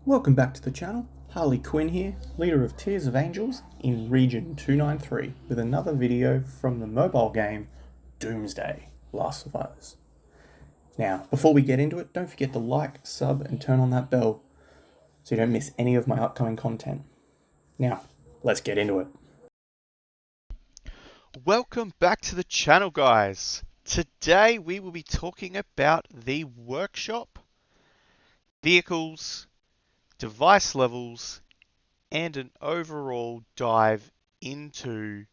Welcome back to the channel. Harley Quinn here, leader of Tears of Angels in Region 293 with another video from the mobile game Doomsday, Last Survivors. Now, before we get into it, don't forget to like, sub and turn on that bell so you don't miss any of my upcoming content. Now, let's get into it. Welcome back to the channel, guys. Today we will be talking about the workshop, vehicles, device levels, and an overall dive into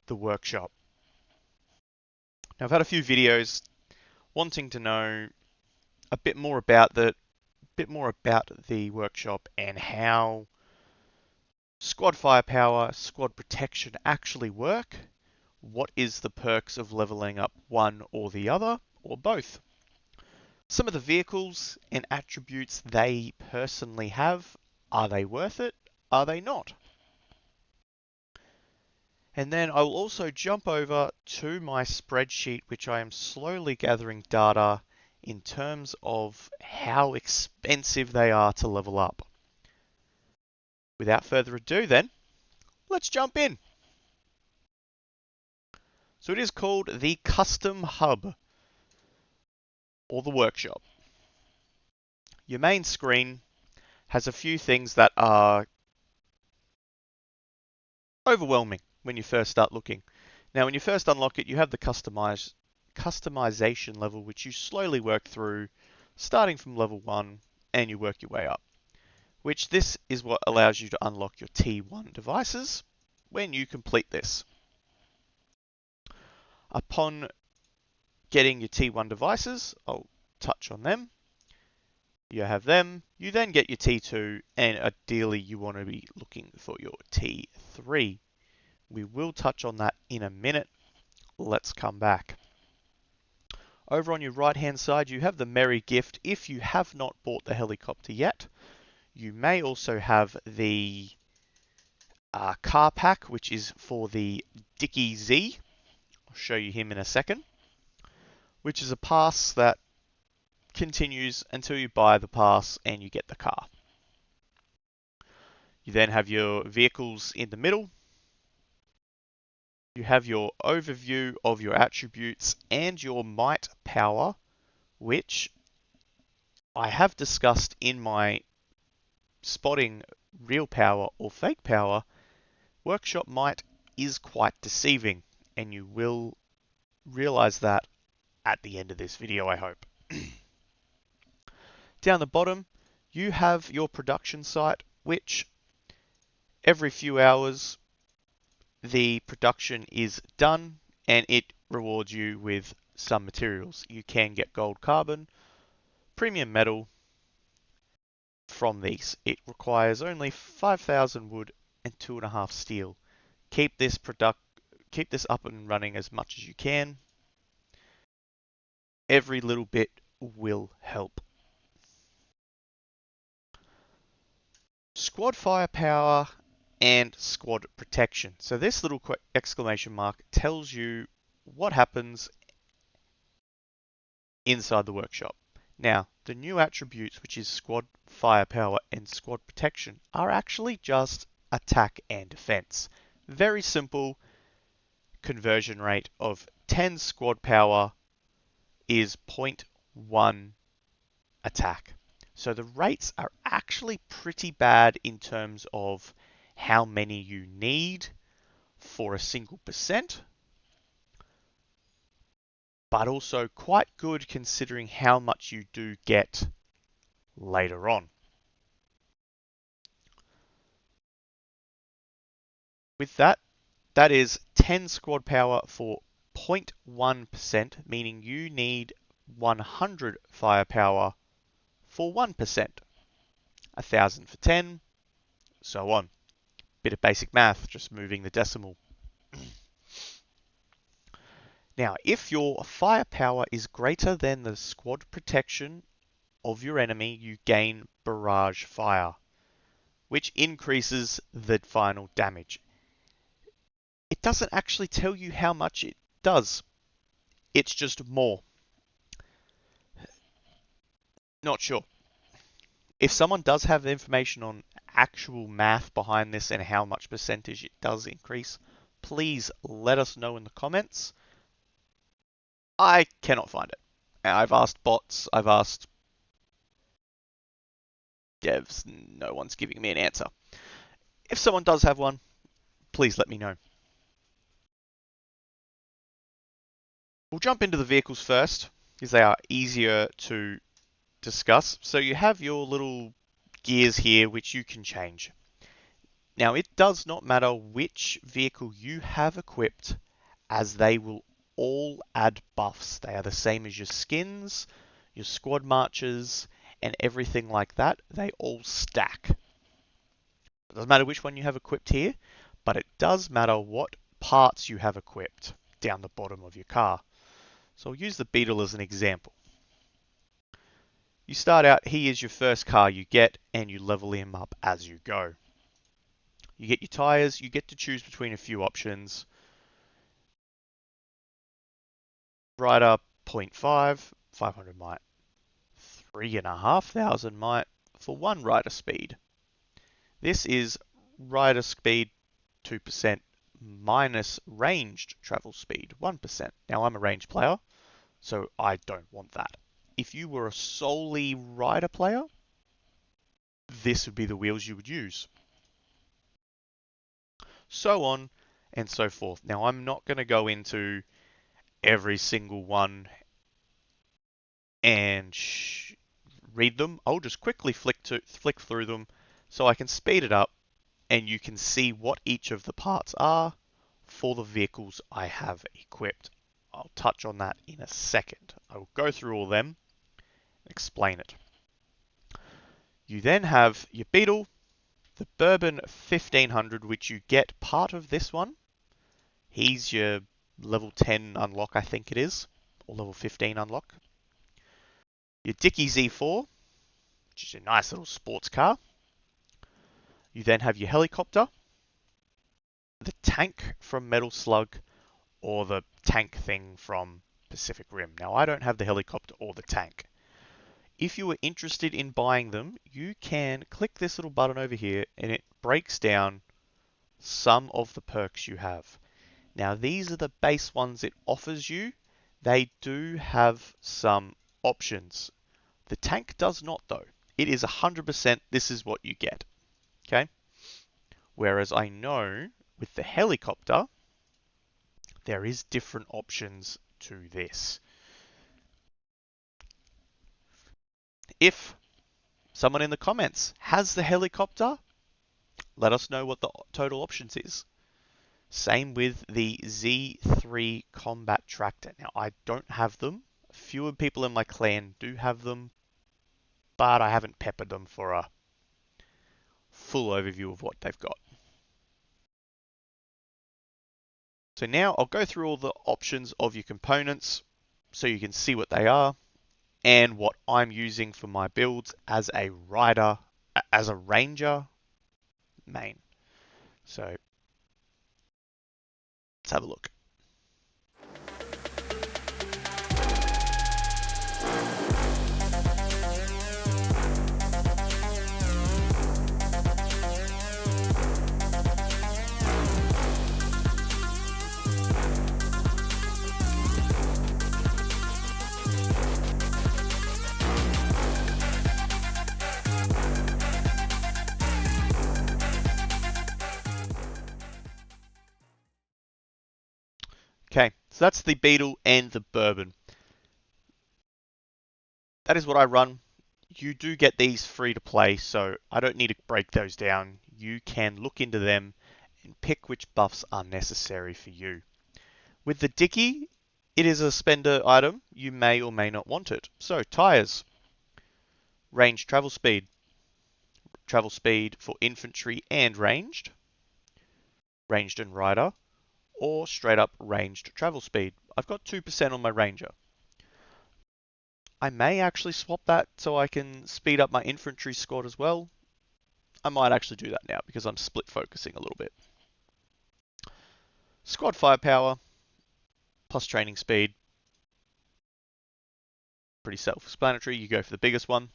the workshop. Now, I've had a few videos wanting to know a bit more about the workshop and how squad firepower, squad protection actually work. What is the perks of leveling up one or the other, or both? Some of the vehicles and attributes they personally have, are they worth it? Are they not? And then I will also jump over to my spreadsheet, which I am slowly gathering data in terms of how expensive they are to level up. Without further ado then, let's jump in. So it is called the Custom Hub, or the workshop. Your main screen has a few things that are overwhelming when you first start looking. Now, when you first unlock it, you have the customization level, which you slowly work through, starting from level 1, and you work your way up. Which this is what allows you to unlock your T1 devices when you complete this. Upon getting your T1 devices, I'll touch on them. You have them, you then get your T2, and ideally you want to be looking for your T3. We will touch on that in a minute. Let's come back. Over on your right hand side, you have the merry gift. If you have not bought the helicopter yet, you may also have the car pack, which is for the Dicky Z. I'll show you him in a second, which is a pass that continues until you buy the pass and you get the car. You then have your vehicles in the middle. You have your overview of your attributes and your might power, which I have discussed in my spotting real power or fake power. Workshop might is quite deceiving, and you will realize that at the end of this video, I hope. Down the bottom, you have your production site, which every few hours the production is done and it rewards you with some materials. You can get gold carbon, premium metal from these. It requires only 5,000 wood and 2.5 steel. Keep this up and running as much as you can. Every little bit will help. Squad firepower and squad protection. So this little exclamation mark tells you what happens inside the workshop. Now, the new attributes, which is squad firepower and squad protection, are actually just attack and defense. Very simple conversion rate of 10 squad power is 0.1 attack. So the rates are actually pretty bad in terms of how many you need for a single percent, but also quite good considering how much you do get later on. With that, that is 10 squad power for 0.1%, meaning you need 100 firepower for 1%, 1,000 for 10, so on. Bit of basic math, just moving the decimal. Now, if your firepower is greater than the squad protection of your enemy, you gain barrage fire, which increases the final damage. It doesn't actually tell you how much it does. It's just more. Not sure. If someone does have information on actual math behind this and how much percentage it does increase, please let us know in the comments. I cannot find it. I've asked bots, I've asked devs, no one's giving me an answer. If someone does have one, please let me know. We'll jump into the vehicles first, because they are easier to discuss. So you have your little gears here, which you can change. Now, it does not matter which vehicle you have equipped, as they will all add buffs. They are the same as your skins, your squad marches, and everything like that. They all stack. It doesn't matter which one you have equipped here, but it does matter what parts you have equipped down the bottom of your car. So I'll use the Beetle as an example. You start out, he is your first car you get, and you level him up as you go. You get your tyres, you get to choose between a few options. Rider 0.5, 500 might. 3,500 might for one rider speed. This is rider speed 2% minus ranged travel speed 1%. Now I'm a ranged player, so I don't want that. If you were a solely rider player, this would be the wheels you would use. So on and so forth. Now I'm not going to go into every single one and read them. I'll just quickly flick through them so I can speed it up and you can see what each of the parts are for the vehicles I have equipped. I'll touch on that in a second. I will go through all of them and explain it. You then have your Beetle, the Bourbon 1500, which you get part of this one. He's your level 10 unlock, I think it is, or level 15 unlock. Your Dicky Z4, which is a nice little sports car. You then have your helicopter, the tank from Metal Slug, or the tank thing from Pacific Rim. Now, I don't have the helicopter or the tank. If you are interested in buying them, you can click this little button over here and it breaks down some of the perks you have. Now, these are the base ones it offers you. They do have some options. The tank does not, though. It is 100% this is what you get. Okay? Whereas I know with the helicopter, there is different options to this. If someone in the comments has the helicopter, let us know what the total options is. Same with the Z3 combat tractor. Now, I don't have them. Fewer people in my clan do have them, but I haven't peppered them for a full overview of what they've got. So now I'll go through all the options of your components so you can see what they are and what I'm using for my builds as a rider, as a ranger main. So let's have a look. Okay, so that's the Beetle and the Bourbon. That is what I run. You do get these free to play, so I don't need to break those down. You can look into them and pick which buffs are necessary for you. With the Dicky, it is a spender item. You may or may not want it. So, tyres. Range travel speed. Travel speed for infantry and ranged. Ranged and rider. Or straight up ranged travel speed. I've got 2% on my ranger. I may actually swap that so I can speed up my infantry squad as well. I might actually do that now because I'm split focusing a little bit. Squad firepower plus training speed. Pretty self-explanatory. You go for the biggest one.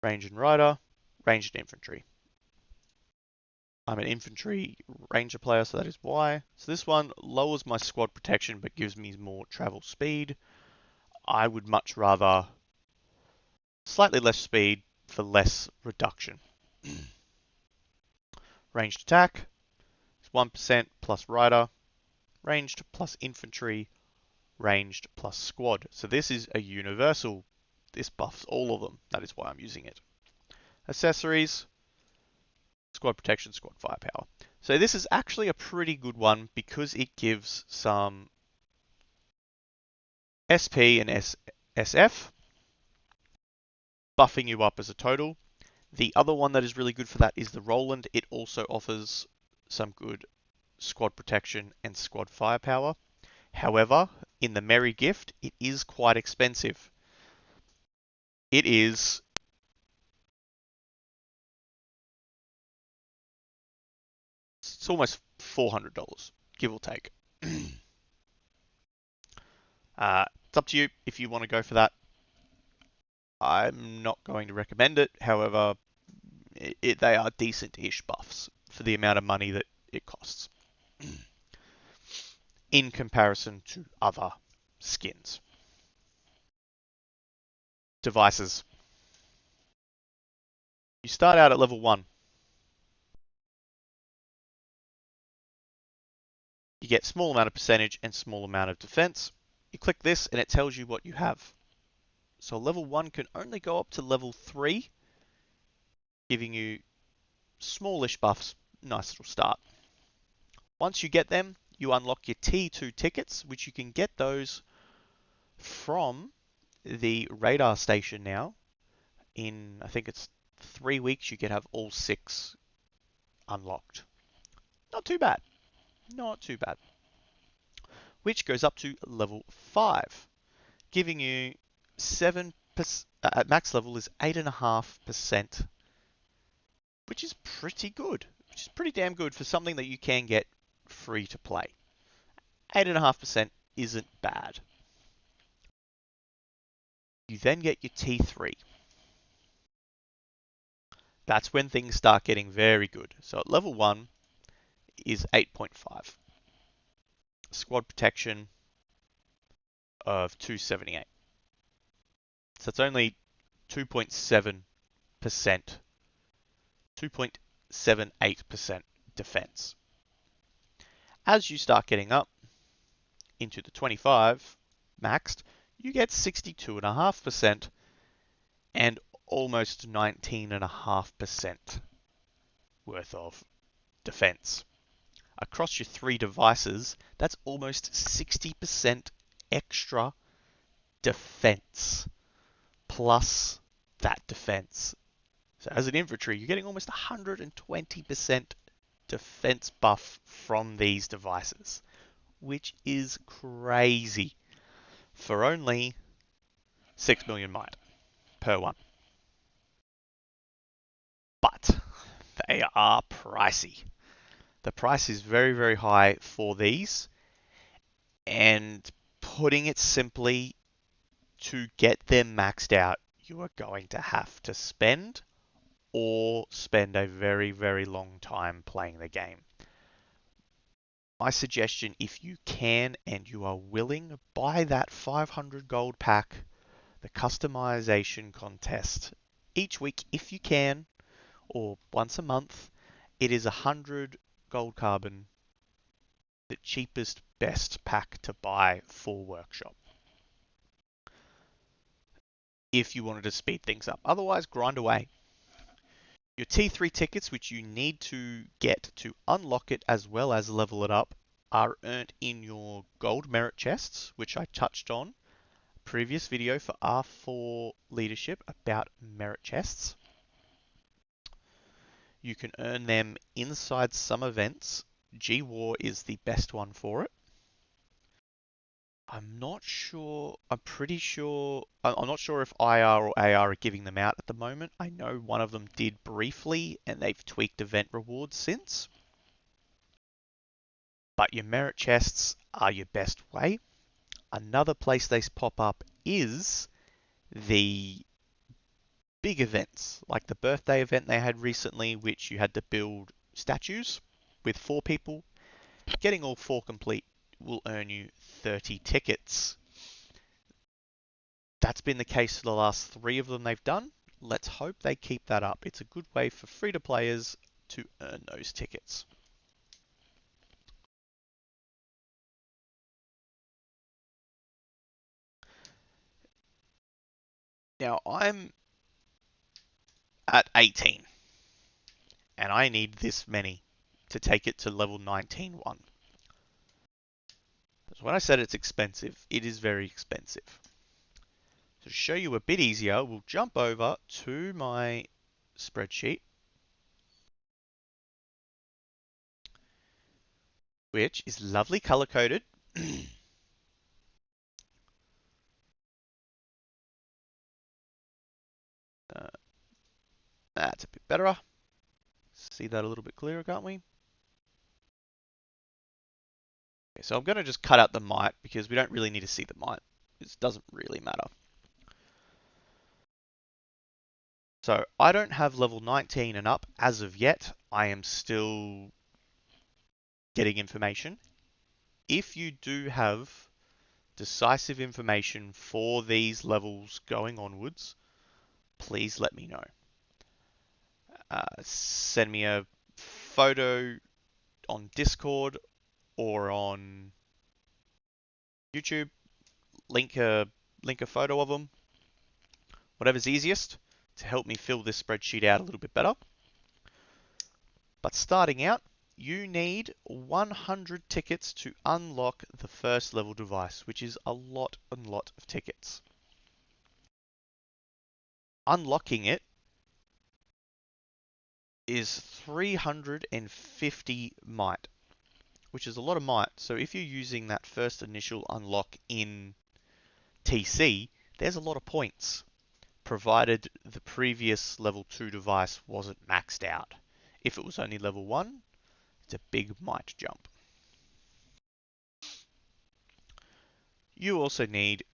range and rider, range and infantry. I'm an infantry ranger player, so that is why. So this one lowers my squad protection but gives me more travel speed. I would much rather slightly less speed for less reduction. Ranged attack is 1% plus rider, ranged plus infantry, ranged plus squad. So this is a universal. This buffs all of them. That is why I'm using it. Accessories, squad protection, squad firepower. So this is actually a pretty good one because it gives some SP and SF, buffing you up as a total. The other one that is really good for that is the Roland. It also offers some good squad protection and squad firepower. However, in the Merry Gift, it is quite expensive. It is it's almost $400, give or take. It's up to you if you want to go for that. I'm not going to recommend it. However, they are decent-ish buffs for the amount of money that it costs in comparison to other skins. Devices. You start out at level 1. You get small amount of percentage and small amount of defense. You click this and it tells you what you have. So level 1 can only go up to level 3, giving you smallish buffs. Nice little start. Once you get them, you unlock your T2 tickets, which you can get those from the radar station now. In, I think it's 3 weeks, you can have all 6 unlocked. Not too bad. Not too bad. Which goes up to level 5, giving you 7%, at max level is 8.5%, which is pretty good. Which is pretty damn good for something that you can get free to play. 8.5% isn't bad. You then get your T3. That's when things start getting very good. So at level 1 is 8.5. Squad protection of 278. So it's only 2.7%, 2.78% defense. As you start getting up into the 25 maxed, you get 62.5% and almost 19.5% worth of defense. Across your 3 devices, that's almost 60% extra defense plus that defense. So as an infantry, you're getting almost 120% defense buff from these devices, which is crazy for only 6 million might per one. But they are pricey. The price is very, very high for these, and putting it simply, to get them maxed out, you are going to have to spend or spend a very, very long time playing the game. My suggestion, if you can and you are willing, buy that 500 gold pack, the customization contest, each week if you can, or once a month. It is 100 gold carbon, the cheapest, best pack to buy for Workshop, if you wanted to speed things up. Otherwise, grind away. Your T3 tickets, which you need to get to unlock it as well as level it up, are earned in your gold merit chests, which I touched on previous video for R4 leadership about merit chests. You can earn them inside some events. G-War is the best one for it. I'm not sure. I'm not sure if IR or AR are giving them out at the moment. I know one of them did briefly, and they've tweaked event rewards since. But your merit chests are your best way. Another place they pop up is the big events, like the birthday event they had recently, which you had to build statues with 4 people. Getting all 4 complete will earn you 30 tickets. That's been the case for the last 3 of them they've done. Let's hope they keep that up. It's a good way for free-to-players to earn those tickets. Now, I'm at 18, and I need this many to take it to level 19-1. So when I said it's expensive, it is very expensive. To show you a bit easier, we'll jump over to my spreadsheet, which is lovely color-coded. That's a bit better. See that a little bit clearer, can't we? Okay, so I'm going to just cut out the might because we don't really need to see the might. It doesn't really matter. So I don't have level 19 and up as of yet. I am still getting information. If you do have decisive information for these levels going onwards, please let me know. Send me a photo on Discord or on YouTube. Link a photo of them. Whatever's easiest to help me fill this spreadsheet out a little bit better. But starting out, you need 100 tickets to unlock the first level device, which is a lot of tickets. Unlocking it is 350 might, which is a lot of might. So if you're using that first initial unlock in TC, there's a lot of points, provided the previous level 2 device wasn't maxed out. If it was only level 1, it's a big might jump. You also need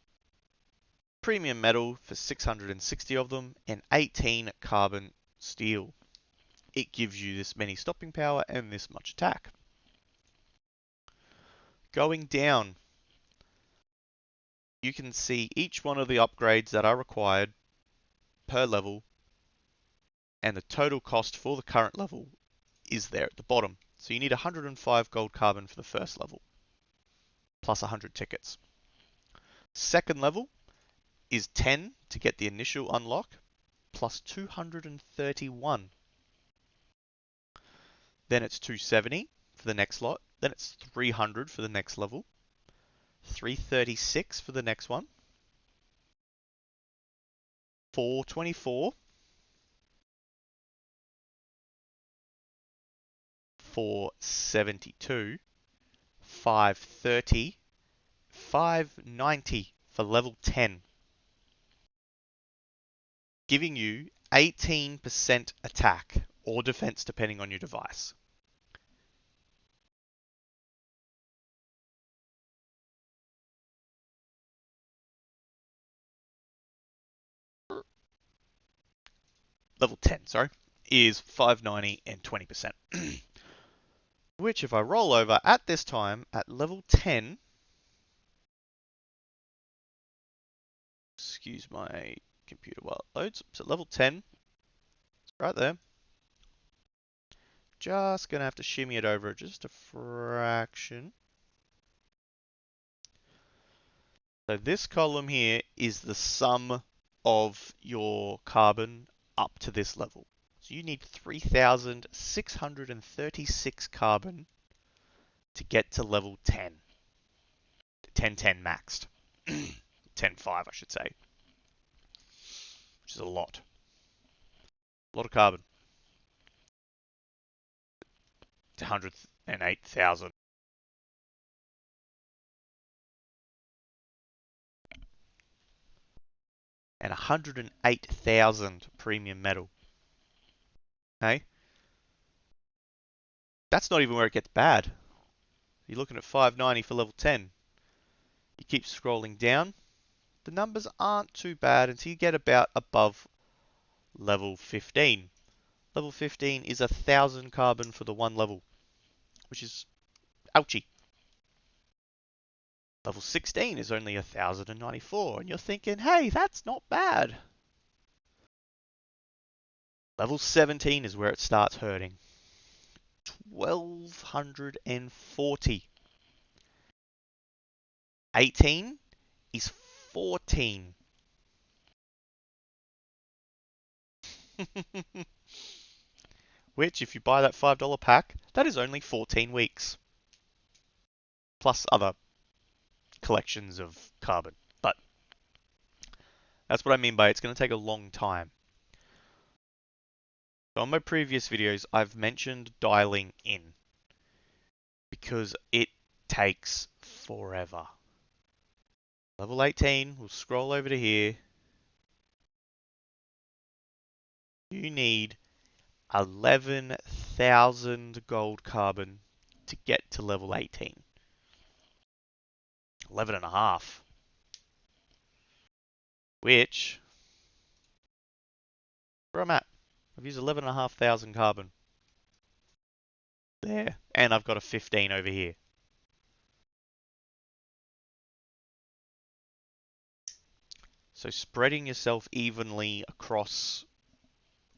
premium metal for 660 of them and 18 carbon steel. It gives you this many stopping power and this much attack. Going down, you can see each one of the upgrades that are required per level, and the total cost for the current level is there at the bottom. So you need 105 gold carbon for the first level, plus 100 tickets. Second level is 10 to get the initial unlock, plus 231. Then it's 270 for the next lot. Then it's 300 for the next level. 336 for the next one. 424. 472. 530. 590 for level 10. Giving you 18% attack or defense depending on your device. Level 10, sorry, is 590 and 20%. Which if I roll over at this time at level 10, excuse my computer while it loads, so level 10, it's right there. Just gonna have to shimmy it over just a fraction. So this column here is the sum of your carbon up to this level. So you need 3,636 carbon to get to level 10. 1010 maxed. 10.5 I should say. Which is a lot. A lot of carbon. 108,000. And 108,000 premium metal. Okay? That's not even where it gets bad. You're looking at 590 for level 10. You keep scrolling down. The numbers aren't too bad until you get about above level 15. Level 15 is 1,000 carbon for the one level, which is ouchie. Level 16 is only 1,094, and you're thinking, hey, that's not bad. Level 17 is where it starts hurting. 1,240. 18 is 14. Which, if you buy that $5 pack, that is only 14 weeks. Plus other collections of carbon. But that's what I mean by it's going to take a long time. So on my previous videos, I've mentioned dialing in because it takes forever. Level 18, we'll scroll over to here. You need 11,000 gold carbon to get to level 18. 11 and a half. Which, where I'm at, I've used 11,500 carbon. There. And I've got a 15 over here. So spreading yourself evenly across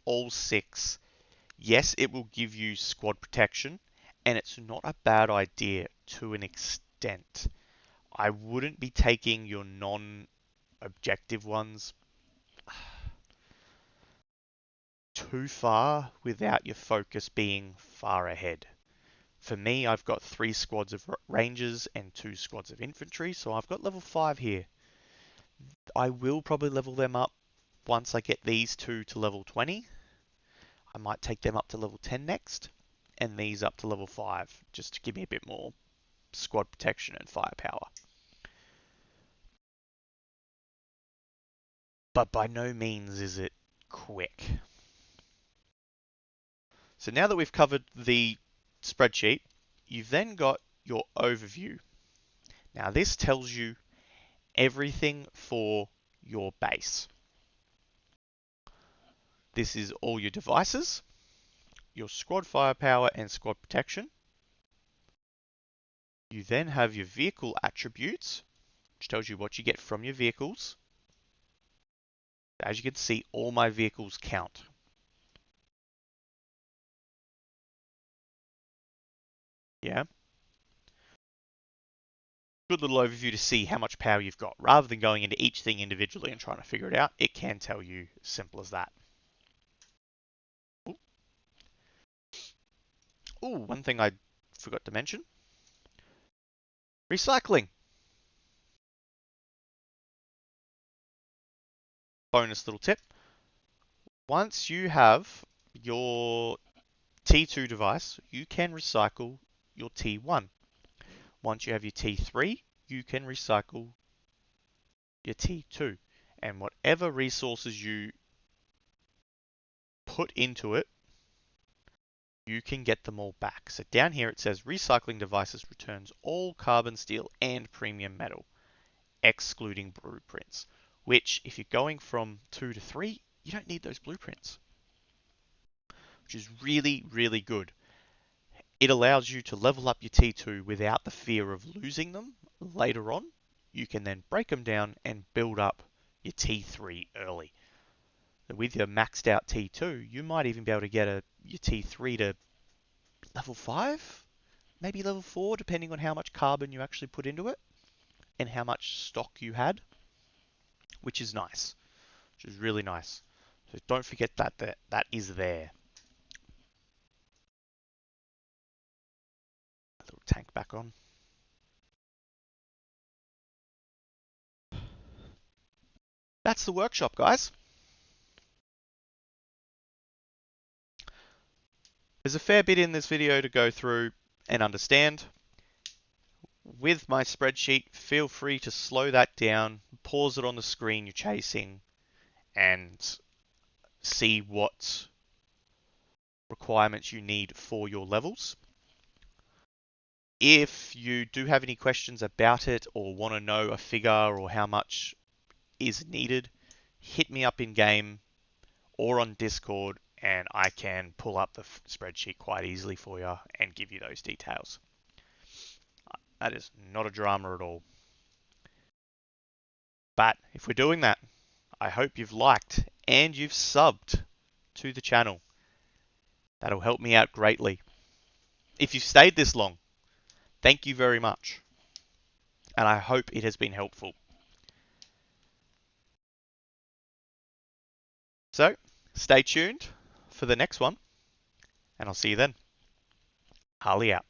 all 6, yes, it will give you squad protection, and it's not a bad idea to an extent. I wouldn't be taking your non-objective ones too far without your focus being far ahead. For me, I've got 3 squads of rangers and 2 squads of infantry, so I've got level 5 here. I will probably level them up once I get these 2 to level 20. I might take them up to level 10 next, and these up to level 5, just to give me a bit more squad protection and firepower. But by no means is it quick. So now that we've covered the spreadsheet, you've then got your overview. Now this tells you everything for your base. This is all your devices, your squad firepower and squad protection. You then have your vehicle attributes, which tells you what you get from your vehicles. As you can see, all my vehicles count. Yeah. Good little overview to see how much power you've got. Rather than going into each thing individually and trying to figure it out, it can tell you as simple as that. Ooh, one thing I forgot to mention. Recycling. Bonus little tip. Once you have your T2 device, you can recycle your T1. Once you have your T3, you can recycle your T2. And whatever resources you put into it, you can get them all back. So down here it says recycling devices returns all carbon steel and premium metal, excluding blueprints, which if you're going from 2 to 3, you don't need those blueprints, which is really, really good. It allows you to level up your T2 without the fear of losing them later on. You can then break them down and build up your T3 early. So with your maxed out T2, you might even be able to get your T3 to level 5, maybe level 4, depending on how much carbon you actually put into it and how much stock you had, which is nice, which is really nice. So don't forget that is there. A little tank back on. That's the workshop, guys. There's a fair bit in this video to go through and understand. With my spreadsheet, feel free to slow that down, pause it on the screen you're chasing, and see what requirements you need for your levels. If you do have any questions about it or want to know a figure or how much is needed, hit me up in game or on Discord, and I can pull up the spreadsheet quite easily for you and give you those details. That is not a drama at all. But if we're doing that, I hope you've liked and you've subbed to the channel. That'll help me out greatly. If you've stayed this long, thank you very much. And I hope it has been helpful. So, stay tuned for the next one, and I'll see you then. Harley out.